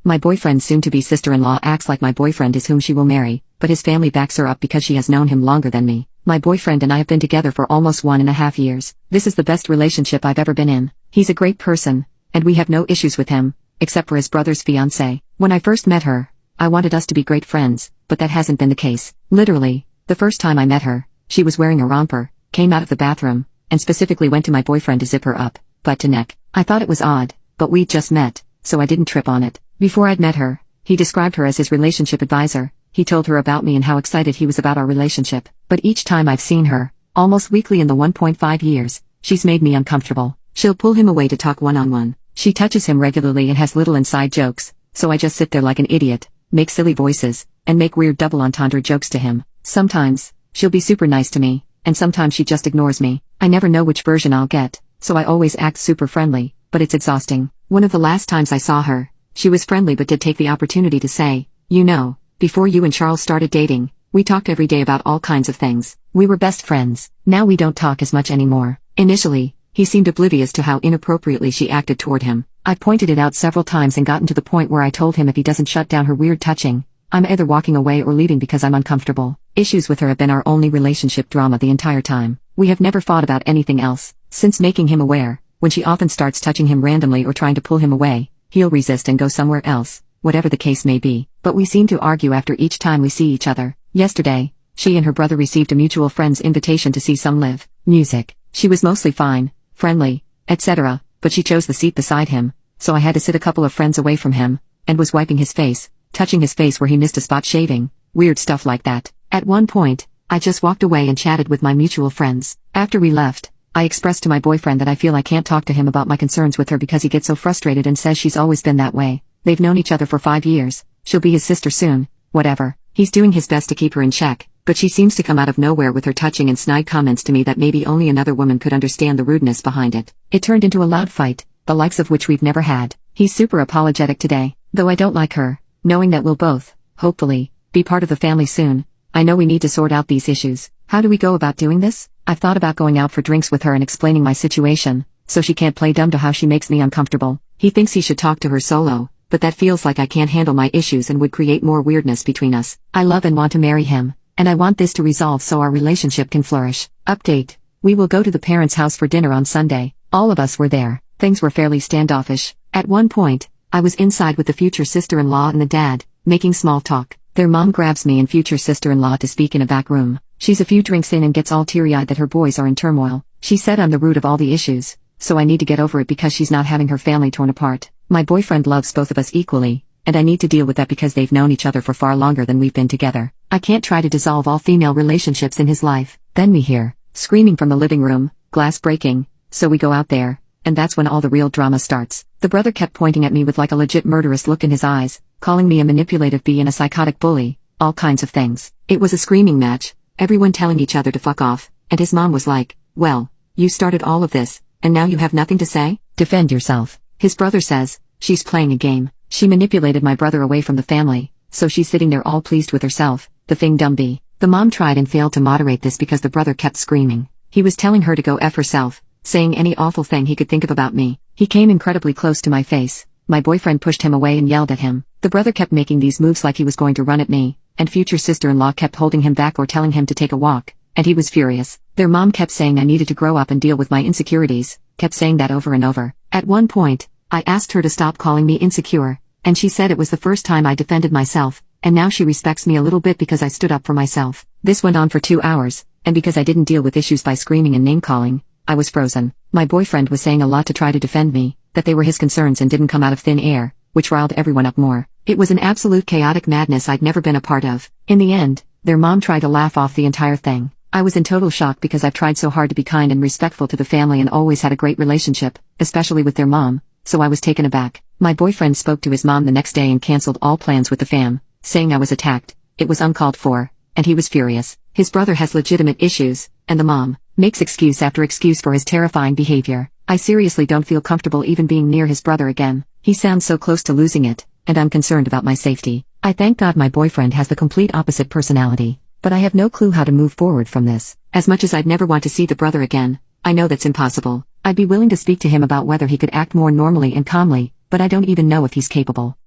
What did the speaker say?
My boyfriend's soon-to-be sister-in-law acts like my boyfriend is whom she will marry, but his family backs her up because she has known him longer than me. My boyfriend and I have been together for almost 1.5 years. This is the best relationship I've ever been in. He's a great person, and we have no issues with him, except for his brother's fiancée. When I first met her, I wanted us to be great friends, but that hasn't been the case. Literally, the first time I met her, she was wearing a romper, came out of the bathroom, and specifically went to my boyfriend to zip her up, butt to neck. I thought it was odd, but we'd just met, so I didn't trip on it. Before I'd met her, he described her as his relationship advisor. He told her about me and how excited he was about our relationship. But each time I've seen her, almost weekly in the 1.5 years, she's made me uncomfortable. She'll pull him away to talk one-on-one. She touches him regularly and has little inside jokes, so I just sit there like an idiot, make silly voices, and make weird double entendre jokes to him. Sometimes, she'll be super nice to me, and sometimes she just ignores me. I never know which version I'll get, so I always act super friendly, but it's exhausting. One of the last times I saw her, she was friendly but did take the opportunity to say, "You know, before you and Charles started dating, we talked every day about all kinds of things. We were best friends. Now we don't talk as much anymore." Initially, he seemed oblivious to how inappropriately she acted toward him. I pointed it out several times and gotten to the point where I told him if he doesn't shut down her weird touching, I'm either walking away or leaving because I'm uncomfortable. Issues with her have been our only relationship drama the entire time. We have never fought about anything else. Since making him aware, when she often starts touching him randomly or trying to pull him away, he'll resist and go somewhere else, whatever the case may be. But we seem to argue after each time we see each other. Yesterday, she and her brother received a mutual friend's invitation to see some live music. She was mostly fine, friendly, etc., but she chose the seat beside him, so I had to sit a couple of friends away from him, and was wiping his face, touching his face where he missed a spot shaving, weird stuff like that. At one point, I just walked away and chatted with my mutual friends. After we left, I expressed to my boyfriend that I feel I can't talk to him about my concerns with her because he gets so frustrated and says she's always been that way. They've known each other for 5 years, she'll be his sister soon, whatever. He's doing his best to keep her in check, but she seems to come out of nowhere with her touching and snide comments to me that maybe only another woman could understand the rudeness behind it. It turned into a loud fight, the likes of which we've never had. He's super apologetic today, though I don't like her, knowing that we'll both, hopefully, be part of the family soon. I know we need to sort out these issues. How do we go about doing this? I've thought about going out for drinks with her and explaining my situation, so she can't play dumb to how she makes me uncomfortable. He thinks he should talk to her solo, but that feels like I can't handle my issues and would create more weirdness between us. I love and want to marry him, and I want this to resolve so our relationship can flourish. Update: we will go to the parents' house for dinner on Sunday. All of us were there. Things were fairly standoffish. At one point, I was inside with the future sister-in-law and the dad, making small talk. Their mom grabs me and future sister-in-law to speak in a back room. She's a few drinks in and gets all teary-eyed that her boys are in turmoil. She said I'm the root of all the issues, so I need to get over it because she's not having her family torn apart. My boyfriend loves both of us equally, and I need to deal with that because they've known each other for far longer than we've been together. I can't try to dissolve all female relationships in his life. Then we hear screaming from the living room, glass breaking, so we go out there, and that's when all the real drama starts. The brother kept pointing at me with like a legit murderous look in his eyes, calling me a manipulative bee and a psychotic bully, all kinds of things. It was a screaming match, everyone telling each other to fuck off, and his mom was like, "Well, you started all of this, and now you have nothing to say? Defend yourself." His brother says, "She's playing a game. She manipulated my brother away from the family, so she's sitting there all pleased with herself, the thing dumb bee." The mom tried and failed to moderate this because the brother kept screaming. He was telling her to go F herself, saying any awful thing he could think of about me. He came incredibly close to my face. My boyfriend pushed him away and yelled at him. The brother kept making these moves like he was going to run at me, and future sister-in-law kept holding him back or telling him to take a walk, and he was furious. Their mom kept saying I needed to grow up and deal with my insecurities, kept saying that over and over. At one point, I asked her to stop calling me insecure, and she said it was the first time I defended myself, and now she respects me a little bit because I stood up for myself. This went on for 2 hours, and because I didn't deal with issues by screaming and name-calling, I was frozen. My boyfriend was saying a lot to try to defend me, that they were his concerns and didn't come out of thin air, which riled everyone up more. It was an absolute chaotic madness I'd never been a part of. In the end, their mom tried to laugh off the entire thing. I was in total shock because I've tried so hard to be kind and respectful to the family and always had a great relationship, especially with their mom, so I was taken aback. My boyfriend spoke to his mom the next day and canceled all plans with the fam, saying I was attacked, it was uncalled for, and he was furious. His brother has legitimate issues, and the mom makes excuse after excuse for his terrifying behavior. I seriously don't feel comfortable even being near his brother again. He sounds so close to losing it, and I'm concerned about my safety. I thank God my boyfriend has the complete opposite personality, but I have no clue how to move forward from this. As much as I'd never want to see the brother again, I know that's impossible. I'd be willing to speak to him about whether he could act more normally and calmly, but I don't even know if he's capable.